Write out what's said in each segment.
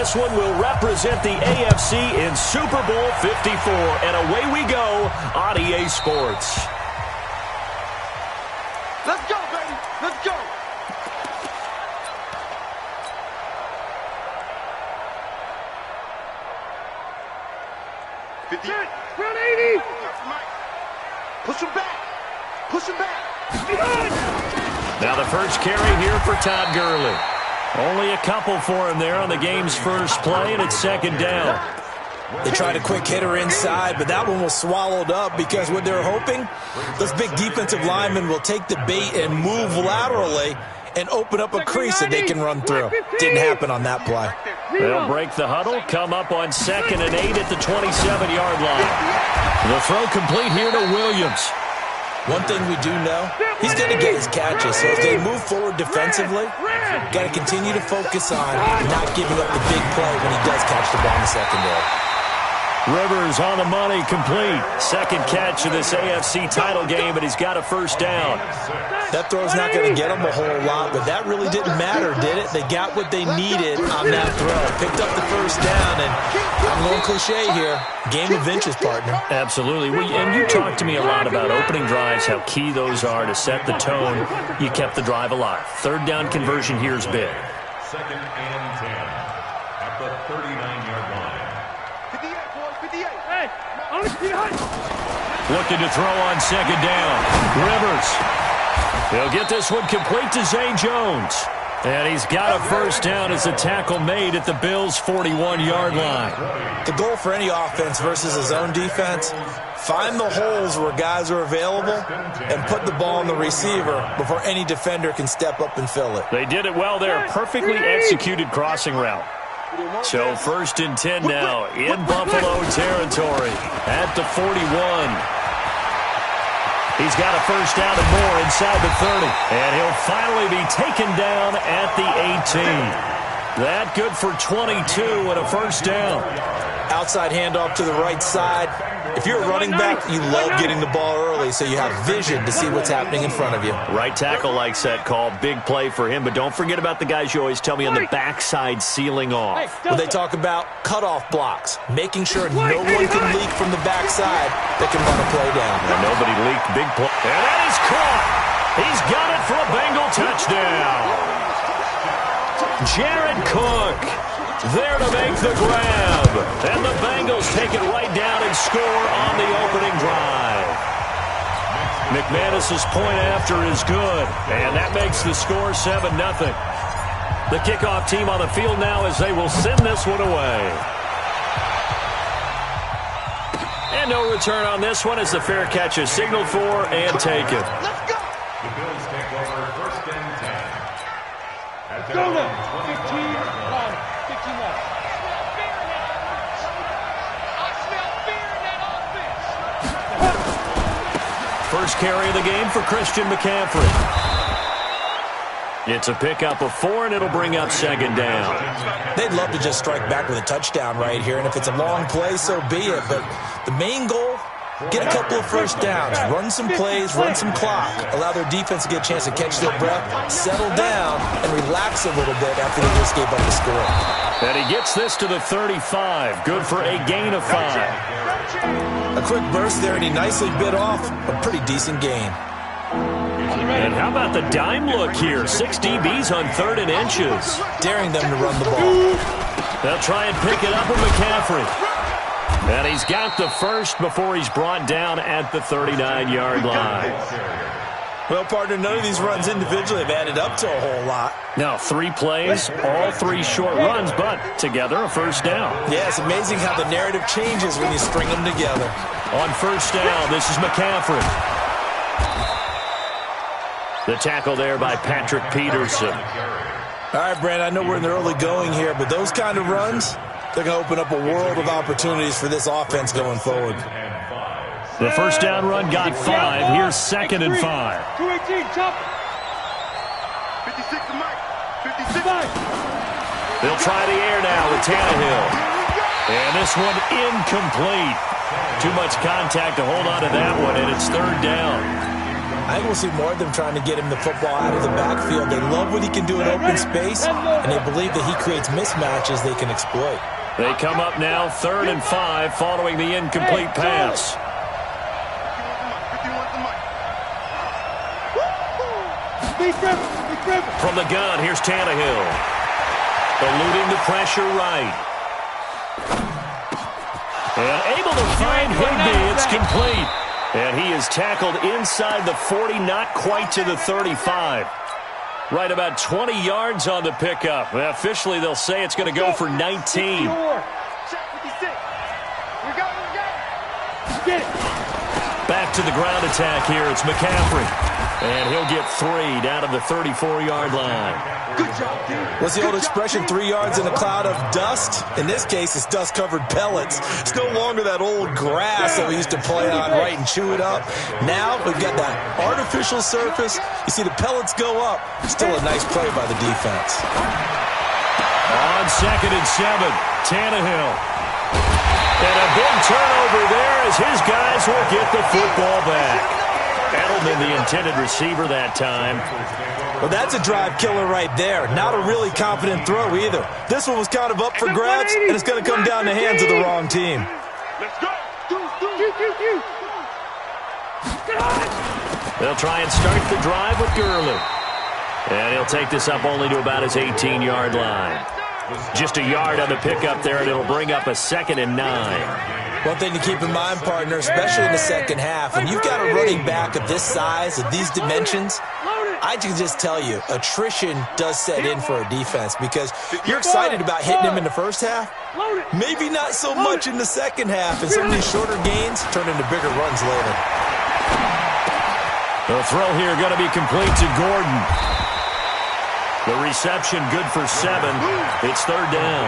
this one will represent the AFC in Super Bowl 54. And away we go on EA Sports. Let's go, baby. Let's go. Round 80. Push him back. Push him back. Now the first carry here for Todd Gurley. Only a couple for him there on the game's first play, and it's second down. They tried a quick hitter inside, but that one was swallowed up because what they're hoping, those big defensive linemen will take the bait and move laterally and open up a crease that they can run through. Didn't happen on that play. They'll break the huddle, come up on 2nd and 8 at the 27-yard line. The throw complete here to Williams. One thing we do know, he's going to get his catches. So if they move forward defensively, got to continue to focus on not giving up the big play when he does catch the ball in the secondary. Rivers on the money, complete. Second catch of this AFC title game, and he's got a first down. That throw's not going to get him a whole lot, but that really didn't matter, did it? They got what they needed on that throw. Picked up the first down, and I'm going cliche here. Game of inches, partner. Absolutely. And you talked to me a lot about opening drives, how key those are to set the tone. You kept the drive alive. Third down conversion here is big. 2nd and 10 at the 39-yard line. 58, boys, 58. Hey, on the behind. Looking to throw on second down. Rivers. He'll get this one complete to Zay Jones. And he's got a first down as a tackle made at the Bills' 41-yard line. The goal for any offense versus his own defense, find the holes where guys are available and put the ball on the receiver before any defender can step up and fill it. They did it well there. Perfectly executed crossing route. So 1st and 10 now in Buffalo territory at the 41. He's got a first down and more inside the 30. And he'll finally be taken down at the 18. That good for 22 and a first down. Outside handoff to the right side. If you're a running back, you love getting the ball early so you have vision to see what's happening in front of you. Right tackle likes that call. Big play for him. But don't forget about the guys you always tell me on the backside sealing off. When they talk about cutoff blocks, making sure no one can leak from the backside that can run a play down. And nobody leaked big play. And that is caught. He's got it for a Bengal touchdown. Jared Cook there to make the grab. And the Bengals take it right down and score on the opening drive. McManus's point after is good. And that makes the score 7-0. The kickoff team on the field now as they will send this one away. And no return on this one as the fair catch is signaled for and taken. Let's go. The Bills take over 1st and 10. At Go their now. 20-yard 15 line. left. 15 left. First carry of the game for Christian McCaffrey. It's a pickup of 4, and it'll bring up second down. They'd love to just strike back with a touchdown right here, and if it's a long play, so be it. But the main goal, get a couple of first downs, run some plays, run some clock, allow their defense to get a chance to catch their breath, settle down, and relax a little bit after they just gave up the score. And he gets this to the 35. Good for a gain of 5. A quick burst there, and he nicely bit off a pretty decent gain. And how about the dime look here? 6 DBs on 3rd and inches. Daring them to run the ball. They'll try and pick it up with McCaffrey. And he's got the first before he's brought down at the 39-yard line. Well, partner, none of these runs individually have added up to a whole lot. Now, 3 plays, all 3 short runs, but together a first down. Yeah, it's amazing how the narrative changes when you string them together. On first down, this is McCaffrey. The tackle there by Patrick Peterson. All right, Brand, I know we're in the early going here, but those kind of runs, they're going to open up a world of opportunities for this offense going forward. The first down run got 5. Here's 2nd and 5. 218, chop. 56 to Mike. 56. They'll try the air now with Tannehill. And this one incomplete. Too much contact to hold on to that one, and it's 3rd down. I think we'll see more of them trying to get him the football out of the backfield. They love what he can do in open space, and they believe that he creates mismatches they can exploit. They come up now 3rd and 5 following the incomplete pass. From the gun, here's Tannehill. Eluding the pressure right. And able to find Higbee. It's complete. And he is tackled inside the 40, not quite to the 35. Right about 20 yards on the pickup. Officially, they'll say it's going to go for 19. Back to the ground attack here. It's McCaffrey. And he'll get 3 down to the 34-yard line. Good job, dude. What's the old expression, 3 yards in a cloud of dust? In this case, it's dust-covered pellets. It's no longer that old grass that we used to play on, right, and chew it up. Now we've got that artificial surface. You see the pellets go up. Still a nice play by the defense. On 2nd and 7, Tannehill. And a big turnover there as his guys will get the football back. Edelman, the intended receiver that time. Well, that's a drive killer right there. Not a really confident throw either. This one was kind of up for grabs, and it's going to come down the hands of the wrong team. Let's go. They'll try and start the drive with Gurley. And he'll take this up only to about his 18-yard line. Just a yard on the pickup there, and it'll bring up a 2nd and 9. One thing to keep in mind, partner, especially in the second half, when you've got a running back of this size, of these dimensions, I can just tell you, attrition does set in for a defense because you're excited about hitting him in the first half, maybe not so much in the second half, and some of these shorter gains turn into bigger runs later. The throw here going to be complete to Gordon. The reception good for 7. It's 3rd down.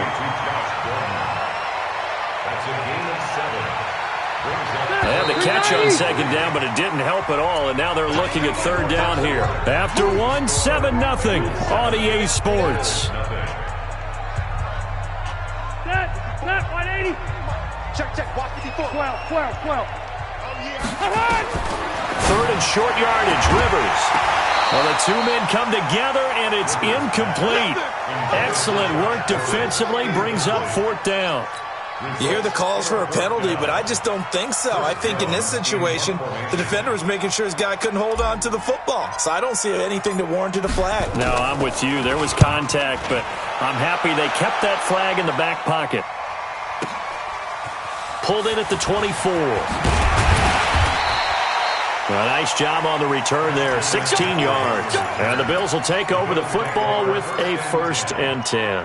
They had the catch on 2nd down, but it didn't help at all, and now they're looking at 3rd down here. After 1, 7-0 on EA Sports. Set, 180. Check, watch the default. 12. 3rd and short yardage, Rivers. Well, the two men come together, and it's incomplete. Excellent work defensively, brings up 4th down. You hear the calls for a penalty, but I just don't think so. I think in this situation, the defender was making sure his guy couldn't hold on to the football. So I don't see anything that warranted a flag. No, I'm with you. There was contact, but I'm happy they kept that flag in the back pocket. Pulled in at the 24. A nice job on the return there, 16 yards. And the Bills will take over the football with a 1st and 10.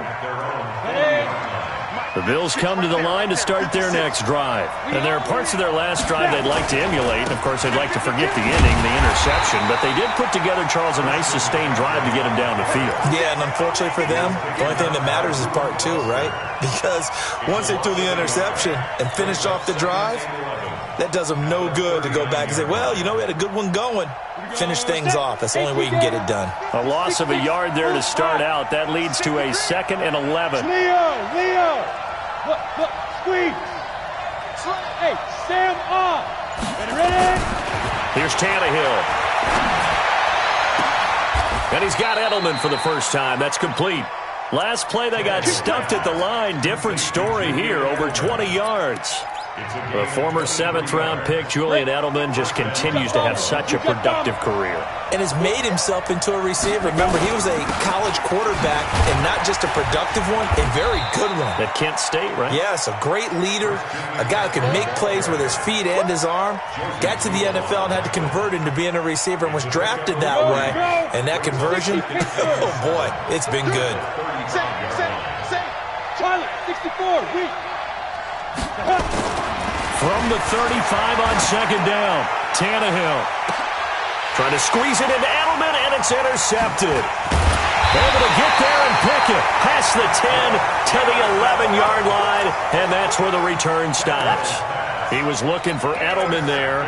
The Bills come to the line to start their next drive. And there are parts of their last drive they'd like to emulate. Of course, they'd like to forget the inning, the interception. But they did put together, Charles, a nice sustained drive to get him down the field. Yeah, and unfortunately for them, the only thing that matters is part 2, right? Because once they threw the interception and finished off the drive, that does them no good to go back and say, well, you know, we had a good one going. Finish things off. That's the only way you can get it done. A loss of a yard there to start out. That leads to a 2nd and 11. Leo. Look, squeeze. Hey, Sam off. Ready? Here's Tannehill. And he's got Edelman for the first time. That's complete. Last play, they got stuffed at the line. Different story here, over 20 yards. The former 7th-round pick, Julian Edelman, just continues to have such a productive career. And has made himself into a receiver. Remember, he was a college quarterback, and not just a productive one, a very good one. At Kent State, right? Yes, a great leader, a guy who can make plays with his feet and his arm. Got to the NFL and had to convert into being a receiver and was drafted that way. And that conversion, oh boy, it's been good. Charlie, 64, weak. From the 35 on 2nd down, Tannehill. Trying to squeeze it into Edelman, and it's intercepted. Able to get there and pick it. Past the 10 to the 11-yard line, and that's where the return stops. He was looking for Edelman there.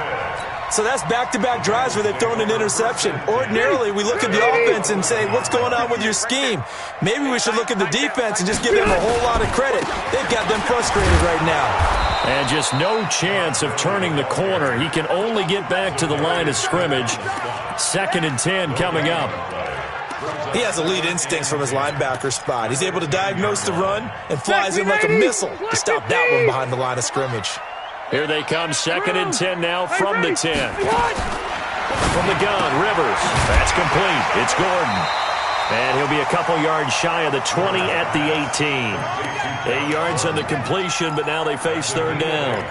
So that's back-to-back drives where they've thrown an interception. Ordinarily, we look at the offense and say, what's going on with your scheme? Maybe we should look at the defense and just give them a whole lot of credit. They've got them frustrated right now. And just no chance of turning the corner. He can only get back to the line of scrimmage. 2nd and 10 coming up. He has elite instincts from his linebacker spot. He's able to diagnose the run and flies in like a missile to stop that one behind the line of scrimmage. Here they come, 2nd and 10 now from the 10. From the gun, Rivers. That's complete. It's Gordon. And he'll be a couple yards shy of the 20 at the 18. 8 yards on the completion, but now they face 3rd down.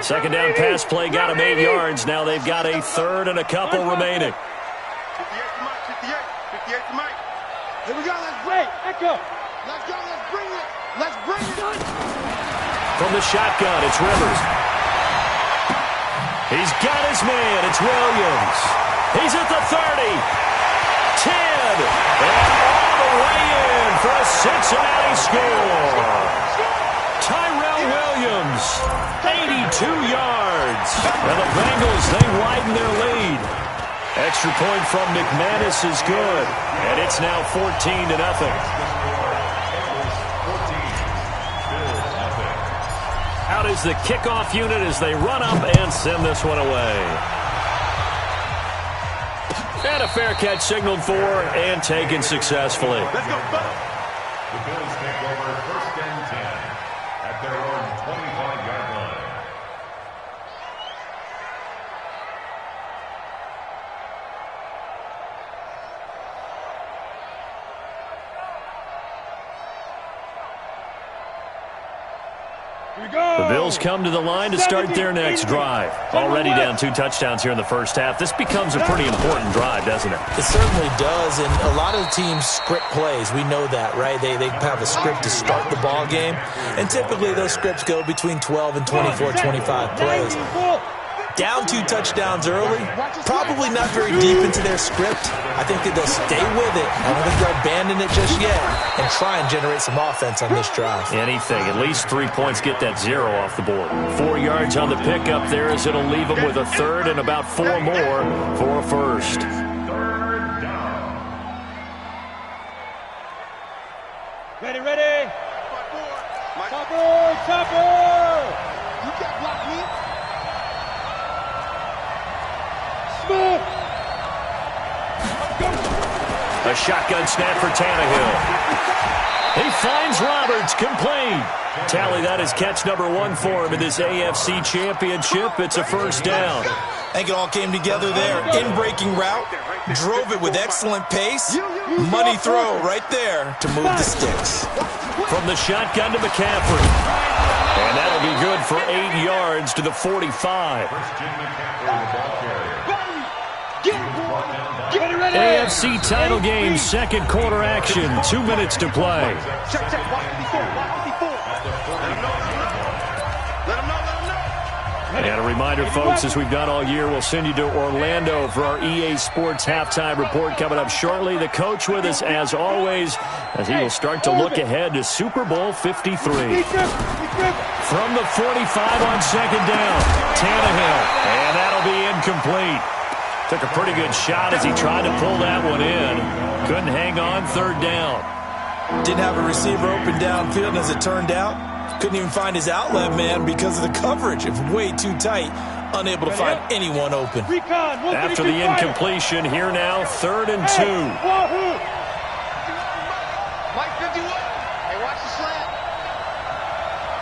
2nd down pass play got him 8 yards. Now they've got a 3rd and a couple remaining. 58 to Mike. Here we go, let's Wait, echo. Let's go, let's bring it. Let's bring it. From the shotgun, it's Rivers. He's got his man. It's Williams. He's at the 30. 10. And all the way in for a Cincinnati score. Tyrell Williams, 82 yards. And the Bengals, they widen their lead. Extra point from McManus is good. And it's now 14-0. Out is the kickoff unit as they run up and send this one away. And a fair catch signaled for and taken successfully. Let's go, buddy. The Bills take over 1st and 10 at their own 25-yard line. The Bills come to the line to start their next drive. Already down 2 touchdowns here in the first half. This becomes a pretty important drive, doesn't it? It certainly does, and a lot of teams script plays. We know that, right? They have a script to start the ball game, and typically those scripts go between 12 and 24, 25 plays. Down 2 touchdowns early, probably not very deep into their script. I think that they'll stay with it. I don't think they'll abandon it just yet and try and generate some offense on this drive. Anything. At least 3 points get that 0 off the board. 4 yards on the pickup there as it'll leave them with a 3rd and about 4 more for a 1st. 3rd down. Ready. Mike. Chopper. You can't block me. Smith. A shotgun snap for Tannehill. He finds Roberts, complete. Tally, that is catch number 1 for him in this AFC Championship. It's a 1st down. I think it all came together there. In-breaking route, drove it with excellent pace. Money throw right there to move the sticks. From the shotgun to McCaffrey. And that'll be good for 8 yards to the 45. Christian McCaffrey, the ball carrier. AFC title game, 2nd quarter action. 2 minutes to play. Check. Watch 54. Let him know. And a reminder, folks, as we've done all year, we'll send you to Orlando for our EA Sports halftime report coming up shortly. The coach with us, as always, as he will start to look ahead to Super Bowl 53. From the 45 on 2nd down, Tannehill, and that'll be incomplete. Took a pretty good shot as he tried to pull that one in. Couldn't hang on, 3rd down. Didn't have a receiver open downfield, and as it turned out, couldn't even find his outlet man because of the coverage. It was way too tight. Unable to find anyone open. After the incompletion, here now, 3rd and 2. Mike 51. Hey, watch the slant.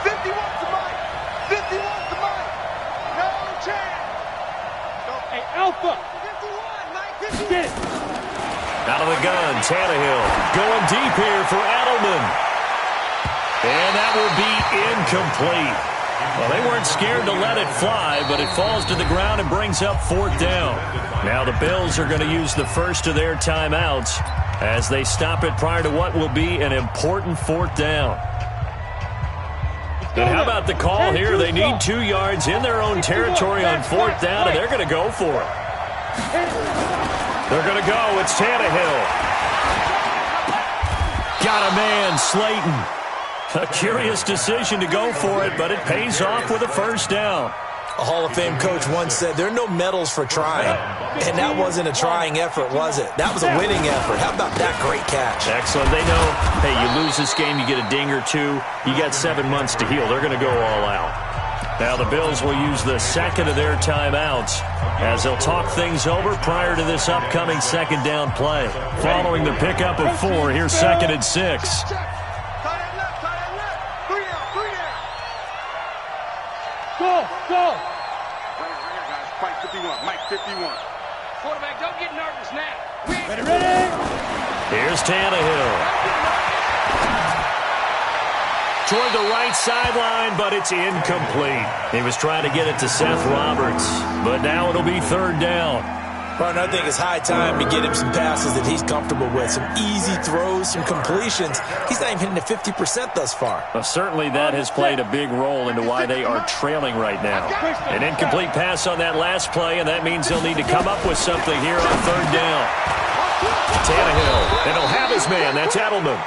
51 to Mike. 51 to Mike. No chance. Hey, Alpha. 51, Mike. 51. Get it. Out of the gun, Tannehill going deep here for Edelman. And that will be incomplete. Well, they weren't scared to let it fly, but it falls to the ground and brings up 4th down. Now the Bills are going to use the first of their timeouts as they stop it prior to what will be an important 4th down. And how about the call here? They need 2 yards in their own territory on 4th down, and they're going to go for it. They're going to go. It's Tannehill. Got a man, Slayton. A curious decision to go for it, but it pays off with a 1st down. A Hall of Fame coach once said, there are no medals for trying. And that wasn't a trying effort, was it? That was a winning effort. How about that great catch? Excellent. They know, hey, you lose this game, you get a ding or two. You got 7 months to heal. They're going to go all out. Now the Bills will use the second of their timeouts as they'll talk things over prior to this upcoming second down play. Following the pickup of 4, here's 2nd and 6. Go! Right here, guys. Fight 51. Mike 51. Quarterback, don't get nervous now. Ready? Here's Tannehill. Toward the right sideline, but it's incomplete. He was trying to get it to Seth Roberts, but now it'll be 3rd down. Ron, I think it's high time to get him some passes that he's comfortable with. Some easy throws, some completions. He's not even hitting the 50% thus far. Well, certainly that has played a big role into why they are trailing right now. An incomplete pass on that last play, and that means they'll need to come up with something here on 3rd down. Tannehill, and he'll have his man. That's Edelman.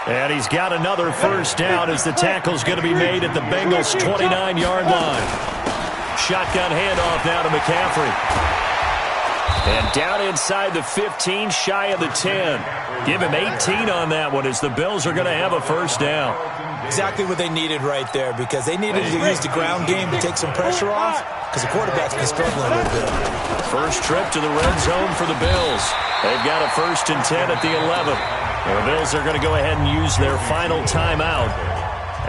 And he's got another 1st down as the tackle's going to be made at the Bengals' 29-yard line. Shotgun handoff now to McCaffrey. And down inside the 15, shy of the 10. Give him 18 on that one as the Bills are going to have a 1st down. Exactly what they needed right there, because they needed to use the ground game to take some pressure off, because the quarterback's been struggling a little bit. First trip to the red zone for the Bills. They've got a 1st and 10 at the 11. The Bills are going to go ahead and use their final timeout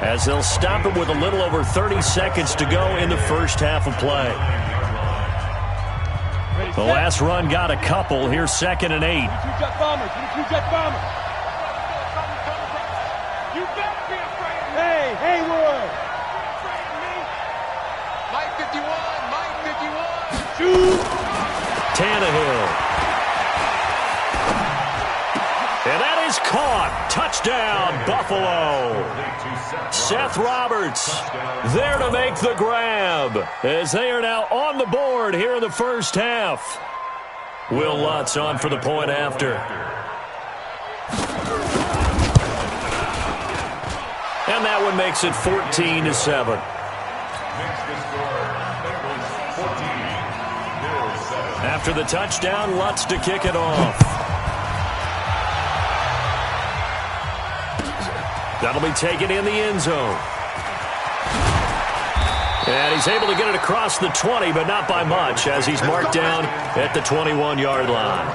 as they'll stop it with a little over 30 seconds to go in the first half of play. The last run got a couple. Here's 2nd and 8. Two-jet bombers. You better be afraid of me. Hey, Haywood. Afraid of me. Mike 51. Mike 51. Shoot. Tannehill. And that is caught. Touchdown, Buffalo. Seth Roberts there to make the grab as they are now on the board here in the first half. Will Lutz on for the point after. And that one makes it 14-7. After the touchdown, Lutz to kick it off. That'll be taken in the end zone. And he's able to get it across the 20, but not by much, as he's marked down at the 21-yard line.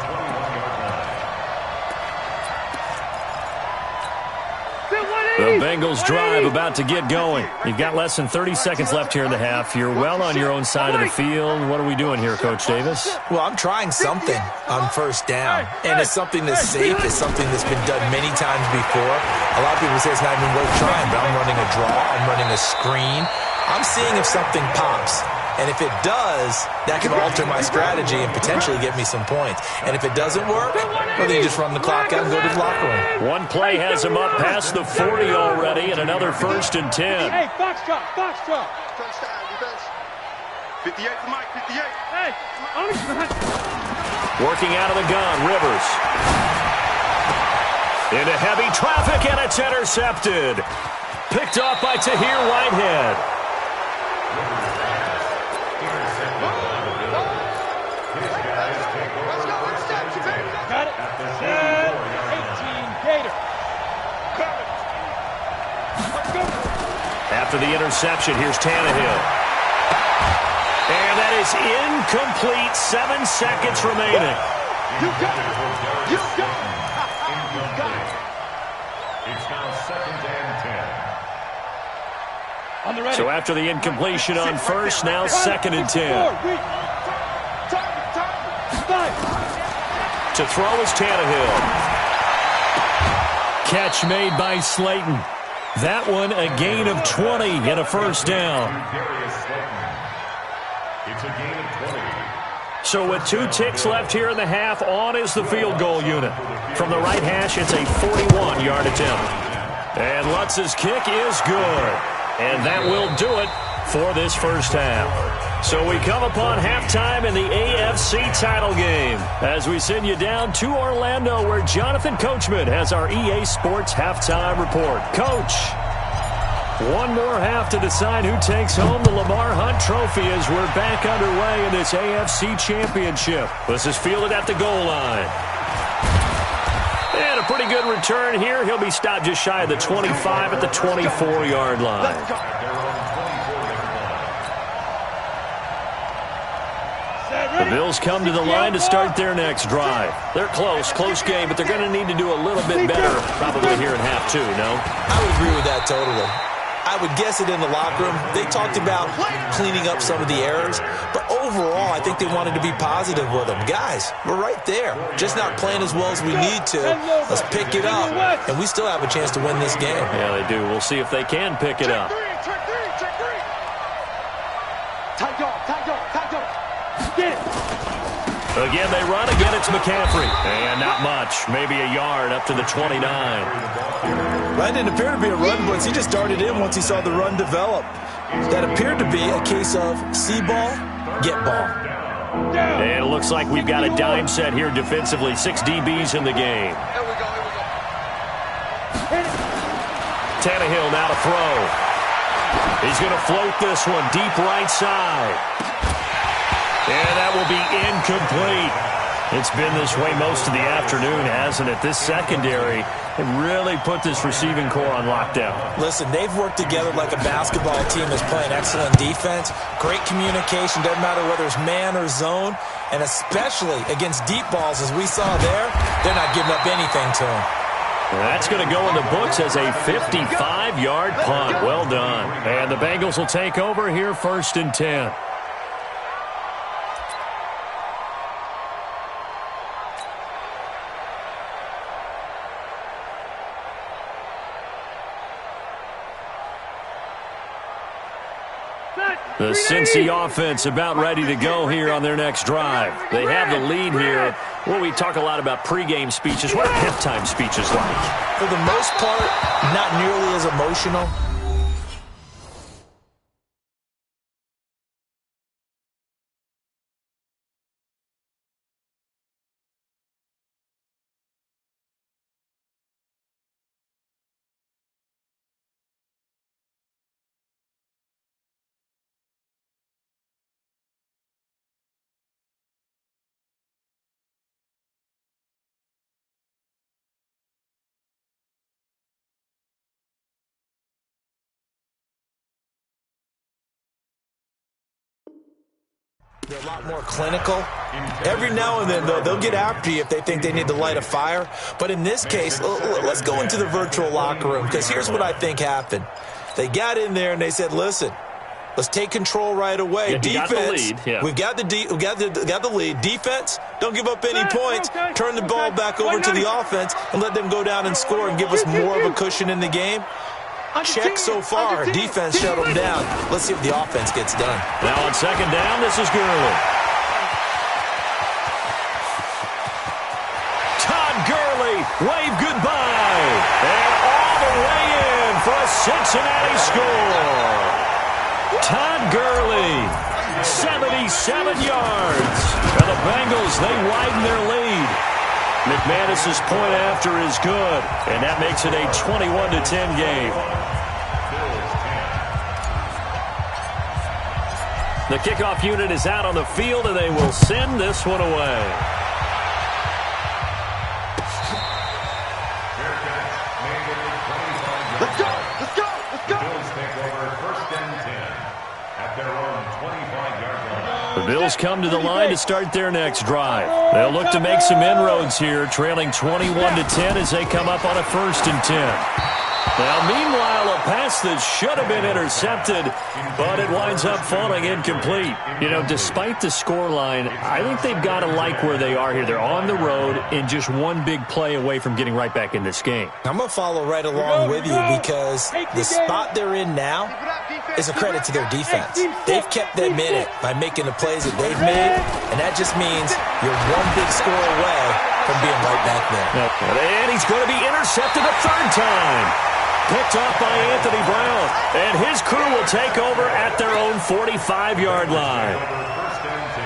The Bengals drive about to get going. You've got less than 30 seconds left here in the half. You're well on your own side of the field. What are we doing here, Coach Davis? Well, I'm trying something on 1st down, and it's something that's safe. It's something that's been done many times before. A lot of people say it's not even worth trying, but I'm running a draw. I'm running a screen. I'm seeing if something pops. And if it does, that can alter my strategy and potentially get me some points. And if it doesn't work, well, then you just run the clock out and go to the locker room. One play has him up past the 40 already, and another 1st and 10. Hey, Foxtrot. Touchdown, defense. 58 to Mike, 58. Hey, Working out of the gun, Rivers. Into heavy traffic, and it's intercepted. Picked off by Tahir Whitehead. got it. 18 Gator. After the interception, here's Tannehill. And that is incomplete. 7 seconds remaining. You got it. You got it. You got it. It's now 2nd and 10. On the ready. So after the incompletion on 1st, now 2nd and 10. To throw is Tannehill. Catch made by Slayton. That one a gain of 20 and a 1st down. It's a gain of 20. So with 2 ticks left here in the half, on is the field goal unit. From the right hash, it's a 41-yard attempt. And Lutz's kick is good. And that will do it for this first half. So we come upon halftime in the AFC title game as we send you down to Orlando, where Jonathan Coachman has our EA Sports halftime report. Coach. One more half to decide who takes home the Lamar Hunt Trophy as we're back underway in this AFC Championship. This is fielded at the goal line. And a pretty good return here. He'll be stopped just shy of the 25 at the 24-yard line. The Bills come to the line to start their next drive. They're close game, but they're going to need to do a little bit better probably here in half two, no? I would agree with that totally. I would guess it in the locker room. They talked about cleaning up some of the errors, but overall, I think they wanted to be positive with them. Guys, we're right there. Just not playing as well as we need to. Let's pick it up, and we still have a chance to win this game. Yeah, they do. We'll see if they can pick it up. Check three. Tight dog. Get it. Again, they run. Again, it's McCaffrey. And not much. Maybe a yard up to the 29. That didn't appear to be a run blitz. He just darted in once he saw the run develop. That appeared to be a case of see ball, get ball. And it looks like we've got a dime set here defensively. 6 DBs in the game. Here we go. Tannehill now to throw. He's going to float this one deep right side. And that will be incomplete. It's been this way most of the afternoon, hasn't it? This secondary really put this receiving core on lockdown. Listen, they've worked together like a basketball team that's playing excellent defense. Great communication, doesn't matter whether it's man or zone. And especially against deep balls, as we saw there, they're not giving up anything to them. That's going to go in the books as a 55-yard punt. Well done. And the Bengals will take over here 1st and 10. The Cincy offense about ready to go here on their next drive. They have the lead here. Well, we talk a lot about pregame speeches. What are halftime speeches like? For the most part, not nearly as emotional. They're a lot more clinical. Every now and then, though, they'll get after you if they think they need to light a fire. But in this case, let's go into the virtual locker room, because here's what I think happened. They got in there and they said, listen, let's take control right away. Yeah, defense, got the lead. Yeah. we've got the lead. Defense, don't give up any points. Turn the ball back over to the offense and let them go down and score and give us more of a cushion in the game. Check so far. Defense shut them down. Let's see if the offense gets done. Now on 2nd down, this is Gurley. Todd Gurley, wave goodbye. And all the way in for a Cincinnati score. Todd Gurley, 77 yards. And the Bengals, they widen their lead. McManus's point after is good, and that makes it a 21-10 game. The kickoff unit is out on the field, and they will send this one away. Let's go. Bills take over 1st and 10 at their own 25-yard line. The Bills come to the line to start their next drive. They'll look to make some inroads here, trailing 21-10 as they come up on a 1st and 10. Now, meanwhile, a pass that should have been intercepted, but it winds up falling incomplete. You know, despite the scoreline, I think they've got to like where they are here. They're on the road and just one big play away from getting right back in this game. I'm going to follow right along with you, because the spot they're in now is a credit to their defense. They've kept them in it by making the plays that they've made, and that just means you're one big score away from being right back there. And he's going to be intercepted a 3rd time. Picked off by Anthony Brown. And his crew will take over at their own 45-yard line.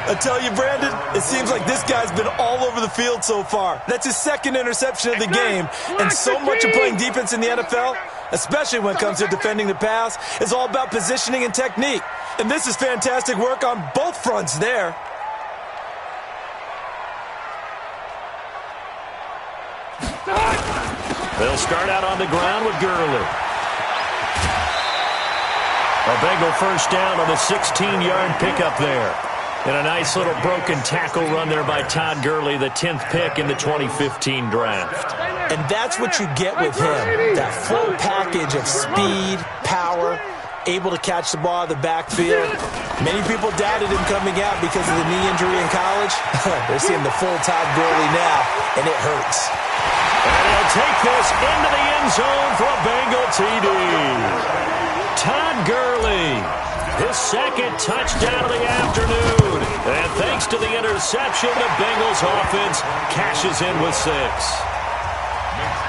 I tell you, Brandon, it seems like this guy's been all over the field so far. That's his second interception of the game. And so much of playing defense in the NFL, especially when it comes to defending the pass, is all about positioning and technique. And this is fantastic work on both fronts there. They'll start out on the ground with Gurley. A Bengal first down on the 16-yard pickup there. And a nice little broken tackle run there by Todd Gurley, the 10th pick in the 2015 draft. And that's what you get with him, that full package of speed, power, able to catch the ball out of the backfield. Many people doubted him coming out because of the knee injury in college. They're seeing the full Todd Gurley now, and it hurts. And he'll take this into the end zone for a Bengal TD. Todd Gurley, his second touchdown of the afternoon. And thanks to the interception, the Bengals offense cashes in with 6.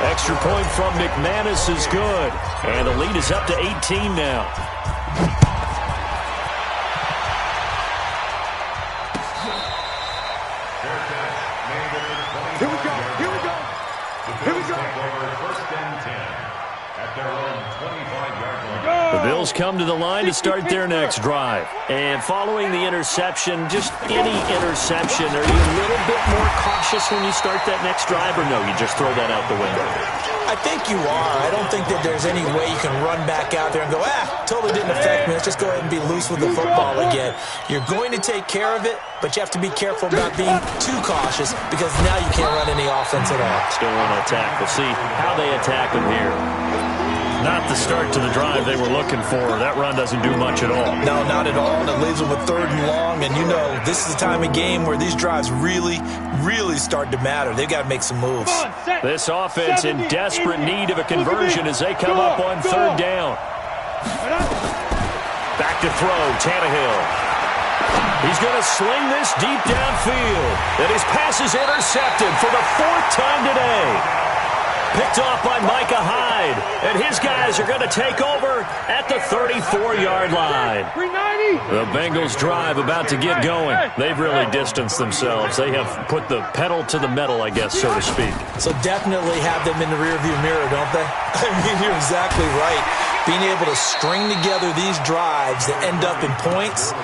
Extra point from McManus is good. And the lead is up to 18 now. Here we go. Here we go. Here we go. First and 10 at their own 25-yard line. The Bills come to the line to start their next drive. And following the interception, just any interception, are you a little bit more cautious when you start that next drive, or no, you just throw that out the window? I think you are. I don't think that there's any way you can run back out there and go, totally didn't affect me. Let's just go ahead and be loose with the football again. You're going to take care of it, but you have to be careful about being too cautious because now you can't run any offense at all. Still want to attack. We'll see how they attack them here. Not the start to the drive they were looking for. That run doesn't do much at all. No, not at all. And it leaves them with 3rd and long. And you know, this is the time of game where these drives really, really start to matter. They've got to make some moves. This offense in desperate need of a conversion as they come up on 3rd down. Back to throw, Tannehill. He's going to sling this deep downfield. And his pass is intercepted for the 4th time today. Picked off by Micah Hyde. And his guys are going to take over at the 34-yard line. The Bengals drive about to get going. They've really distanced themselves. They have put the pedal to the metal, I guess, so to speak. So definitely have them in the rearview mirror, don't they? I mean, you're exactly right. Being able to string together these drives that end up in points,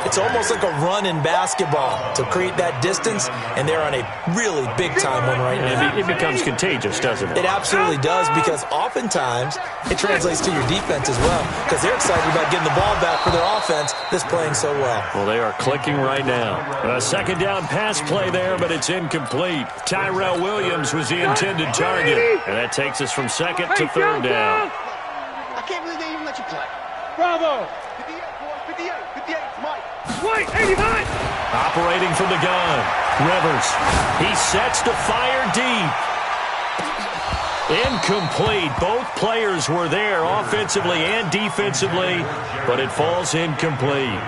it's almost like a run in basketball to create that distance, and they're on a really big-time one right now. It becomes contagious, doesn't it? It absolutely does, because oftentimes it translates to your defense as well, because they're excited about getting the ball back for their offense that's playing so well. Well, they are clicking right now. A 2nd down pass play there, but it's incomplete. Tyrell Williams was the intended target, and that takes us from 2nd to 3rd down. I can't believe they even let you play. Bravo. 58, boy. 58, Mike. Wait, 89. Operating from the gun, Rivers. He sets to fire deep. Incomplete. Both players were there offensively and defensively, but it falls incomplete.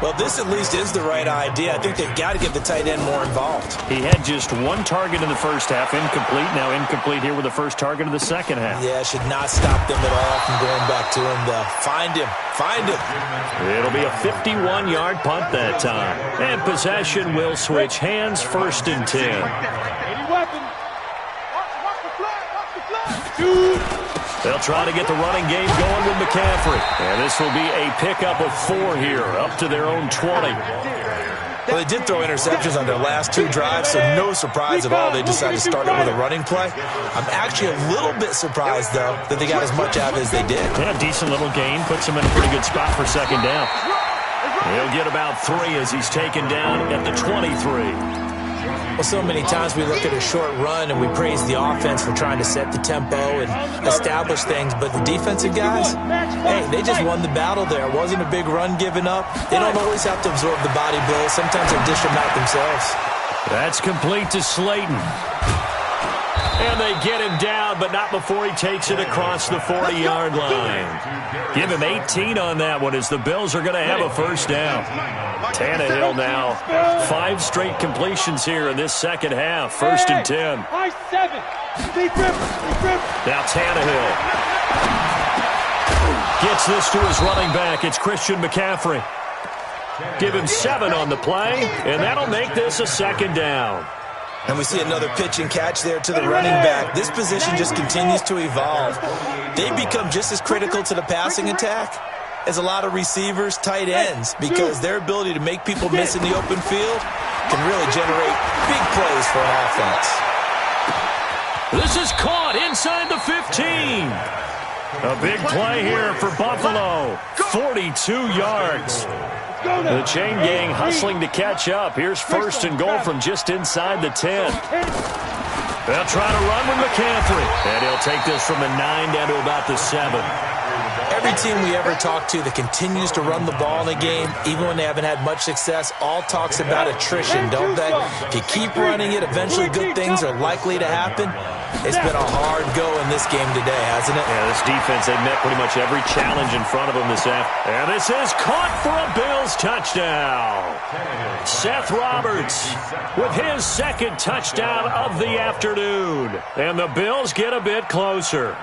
Well, this at least is the right idea. I think they've got to get the tight end more involved. He had just 1 target in the first half, incomplete. Now incomplete here with the first target of the second half. Yeah, should not stop them at all from going back to him, though. Find him. Find him. It'll be a 51-yard punt that time. And possession will switch hands, 1st and 10. 80 weapons. Watch the flag. Watch the flag. They'll try to get the running game going with McCaffrey. And this will be a pickup of 4 here, up to their own 20. Well, they did throw interceptions on their last 2 drives, so no surprise at all they decided to start it with a running play. I'm actually a little bit surprised, though, that they got as much out as they did. Yeah, decent little gain. Puts him in a pretty good spot for 2nd down. He'll get about 3 as he's taken down at the 23. Well, so many times we look at a short run and we praise the offense for trying to set the tempo and establish things, but the defensive guys, hey, they just won the battle there. It wasn't a big run given up. They don't always have to absorb the body blows. Sometimes they dish them out themselves. That's complete to Slayton. And they get him down, but not before he takes it across the 40-yard line. Give him 18 on that one as the Bills are going to have a first down. Tannehill now. 5 straight completions here in this second half. First and 10. Now Tannehill gets this to his running back. It's Christian McCaffrey. Give him 7 on the play, and that'll make this a second down. And we see another pitch and catch there to the running back. This position just continues to evolve. They become just as critical to the passing attack as a lot of receivers, tight ends, because their ability to make people miss in the open field can really generate big plays for an offense. This is caught inside the 15. A big play here for Buffalo. 42 yards. The chain gang hustling to catch up. Here's first and goal from just inside the 10. They'll try to run with McCaffrey. And he'll take this from the 9 down to about the 7. Every team we ever talk to that continues to run the ball in a game, even when they haven't had much success, all talks about attrition, don't they? If you keep running it, eventually good things are likely to happen. It's been a hard go in this game today, hasn't it? Yeah, this defense, they met pretty much every challenge in front of them this afternoon. And this is caught for a Bills touchdown. Seth Roberts with his second touchdown of the afternoon. And the Bills get a bit closer.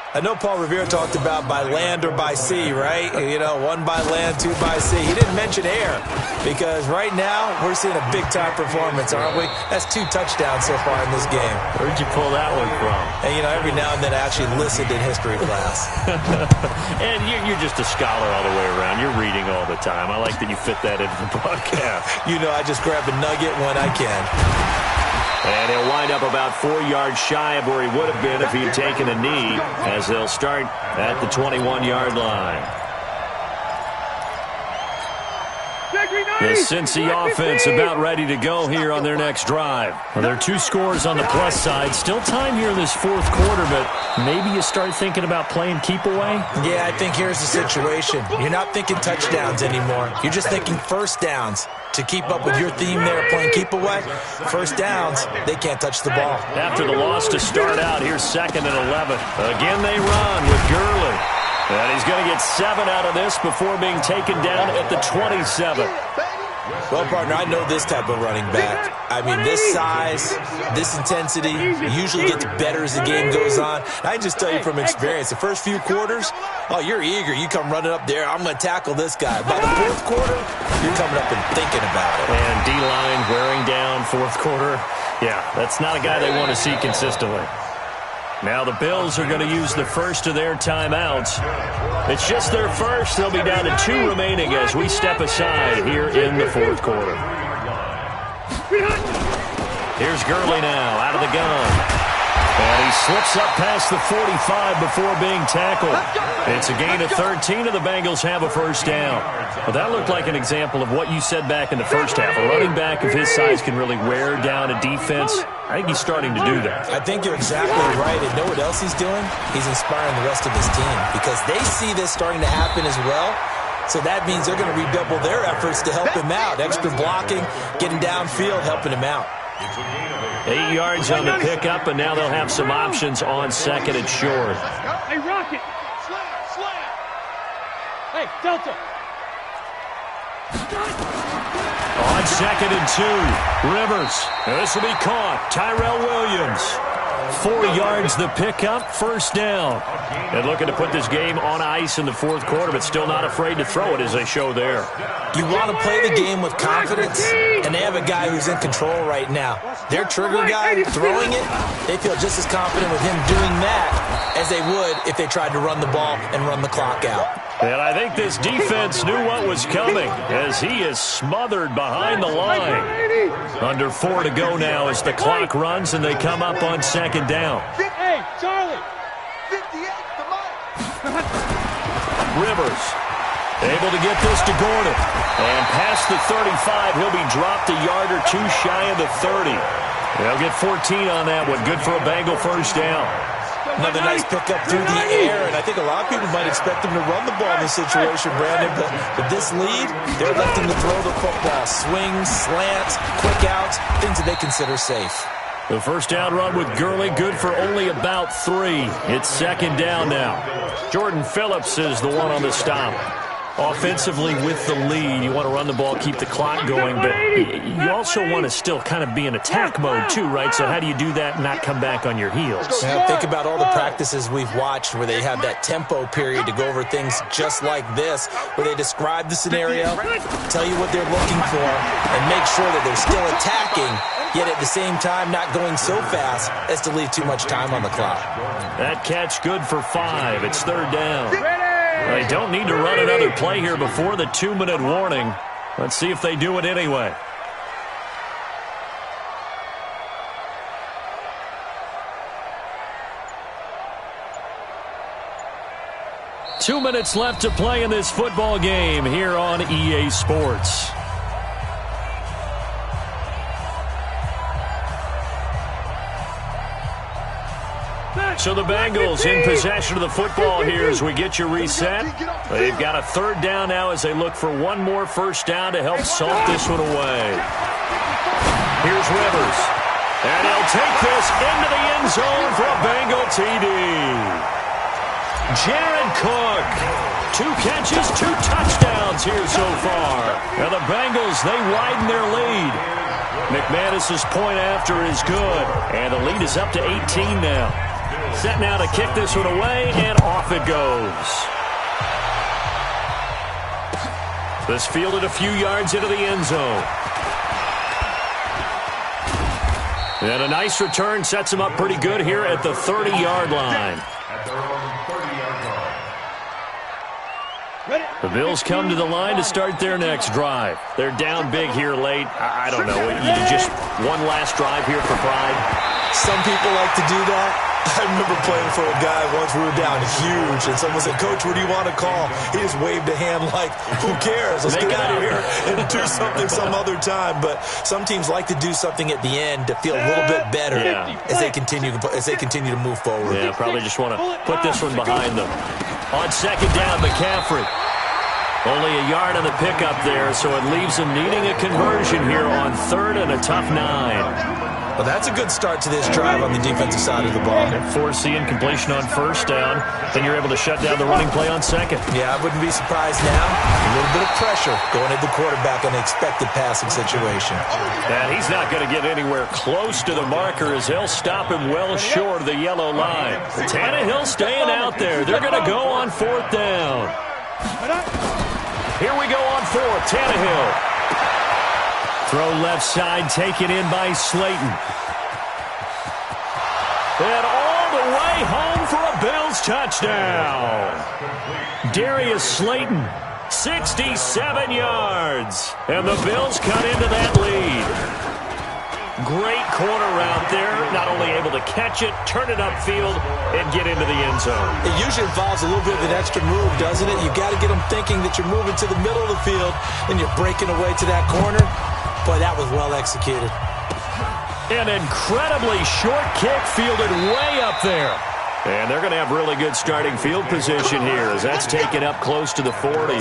I know Paul Revere talked about by land or by sea, right? You know, 1 by land, 2 by sea. He didn't mention air because right now we're seeing a big-time performance, aren't we? That's 2 touchdowns so far in this game. Where'd you pull that one from? And, you know, every now and then I actually listened in history class. And you're just a scholar all the way around. You're reading all the time. I like that you fit that into the broadcast. You know, I just grab a nugget when I can. And he'll wind up about 4 yards shy of where he would have been if he had taken a knee, as they'll start at the 21-yard line. The Cincy offense about ready to go here on their next drive. Well, there are 2 scores on the plus side. Still time here in this fourth quarter, but maybe you start thinking about playing keep away? Yeah, I think here's the situation. You're not thinking touchdowns anymore. You're just thinking first downs. To keep up with your theme there, playing keep away, first downs, they can't touch the ball. After the loss to start out, here's 2nd and 11. Again, they run with Gurley. And he's going to get 7 out of this before being taken down at the 27. Well, partner, I know this type of running back. I mean, this size, this intensity usually gets better as the game goes on. I can just tell you from experience, the first few quarters, oh, you're eager. You come running up there, I'm going to tackle this guy. By the fourth quarter, you're coming up and thinking about it. And D-line wearing down fourth quarter. Yeah, that's not a guy they want to see consistently. Now the Bills are going to use the first of their timeouts. It's just their first. They'll be down to 2 remaining as we step aside here in the fourth quarter. Here's Gurley now out of the gun. And he slips up past the 45 before being tackled. It's a gain of 13, and the Bengals have a first down. Well, that looked like an example of what you said back in the first half. A running back of his size can really wear down a defense. I think he's starting to do that. I think you're exactly right. And know what else he's doing? He's inspiring the rest of his team because they see this starting to happen as well. So that means they're going to redouble their efforts to help him out. Extra blocking, getting downfield, helping him out. 8 yards on the pickup, and now they'll have some options on 2nd and short. Hey, Rocket. Slam. Hey, Delta. On 2nd and 2, Rivers. This will be caught. Tyrell Williams. 4 yards the pickup, first down. And looking to put this game on ice in the fourth quarter, but still not afraid to throw it as they show there. You want to play the game with confidence, and they have a guy who's in control right now. Their trigger guy throwing it, they feel just as confident with him doing that as they would if they tried to run the ball and run the clock out. And I think this defense knew what was coming as he is smothered behind the line. Under 4 to go now as the clock runs and they come up on 2nd down. Hey, Charlie. 58 to Mike. Rivers able to get this to Gordon. And past the 35, he'll be dropped a yard or 2 shy of the 30. They'll get 14 on that one. Good for a Bengal first down. Another nice pickup through the air, and I think a lot of people might expect him to run the ball in this situation, Brandon, but with this lead, they're electing to throw the football. Swings, slants, quick outs, things that they consider safe. The first down run with Gurley, good for only about 3. It's second down now. Jordan Phillips is the one on the stop. Offensively with the lead, you want to run the ball, keep the clock going, but you also want to still kind of be in attack mode too, right? So how do you do that and not come back on your heels? Now, think about all the practices we've watched where they have that tempo period to go over things just like this, where they describe the scenario, tell you what they're looking for, and make sure that they're still attacking, yet at the same time not going so fast as to leave too much time on the clock. That catch good for 5. It's third down. They don't need to run another play here before the 2-minute warning. Let's see if they do it anyway. Two minutes left to play in this football game here on EA Sports. So the Bengals in possession of the football here as we get you reset. They've got a third down now as they look for one more first down to help salt this one away. Here's Rivers. And he'll take this into the end zone for a Bengal TD. Jared Cook. 2 catches, 2 touchdowns here so far. Now the Bengals, they widen their lead. McManus's point after is good. And the lead is up to 18 now. Set now to kick this one away, and off it goes. This fielded a few yards into the end zone. And a nice return sets him up pretty good here at the 30-yard line. The Bills come to the line to start their next drive. They're down big here late. I don't know. You just one last drive here for pride. Some people like to do that. I remember playing for a guy once. We were down huge, and someone said, "Coach, what do you want to call?" He just waved a hand like, "Who cares? Let's get out of here and do something some other time." But some teams like to do something at the end to feel a little bit better as they continue to move forward. Yeah, probably just want to put this one behind them. On second down, McCaffrey. Only a yard on the pickup there, so it leaves them needing a conversion here on third and a tough 9. Well, that's a good start to this drive on the defensive side of the ball. Forcing completion on first down, then you're able to shut down the running play on second. Yeah, I wouldn't be surprised now. A little bit of pressure going at the quarterback in an expected passing situation. And he's not going to get anywhere close to the marker as they'll stop him well short of the yellow line. Tannehill staying out there. They're going to go on fourth down. Here we go on fourth. Tannehill. Throw left side, taken in by Slayton. And all the way home for a Bills touchdown. Darius Slayton, 67 yards. And the Bills cut into that lead. Great corner route there. Not only able to catch it, turn it upfield, and get into the end zone. It usually involves a little bit of an extra move, doesn't it? You've got to get them thinking that you're moving to the middle of the field and you're breaking away to that corner. Boy, that was well executed. An incredibly short kick fielded way up there. And they're going to have really good starting field position here as that's taken up close to the 40.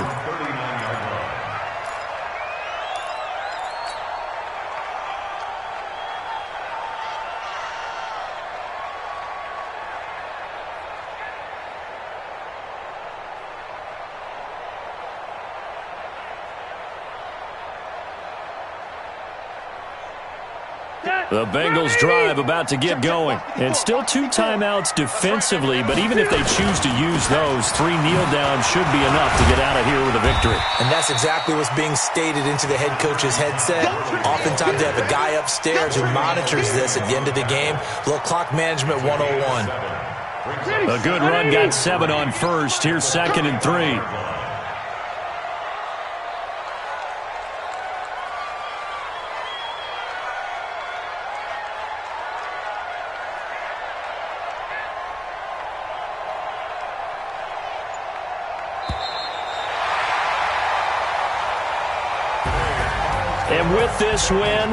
The Bengals drive about to get going. And still 2 timeouts defensively, but even if they choose to use those, 3 kneel downs should be enough to get out of here with a victory. And that's exactly what's being stated into the head coach's headset. Oftentimes they have a guy upstairs who monitors this at the end of the game. A little clock management 101. A good run got 7 on first. Here's second and 3. And with this win,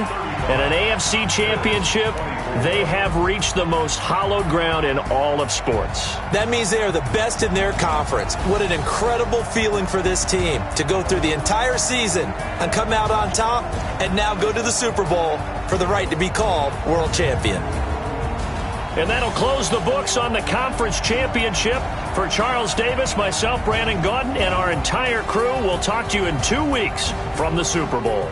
And an AFC championship, they have reached the most hallowed ground in all of sports. That means they are the best in their conference. What an incredible feeling for this team to go through the entire season and come out on top and now go to the Super Bowl for the right to be called world champion. And that'll close the books on the conference championship. For Charles Davis, myself, Brandon Gaudin, and our entire crew, we'll talk to you in 2 weeks from the Super Bowl.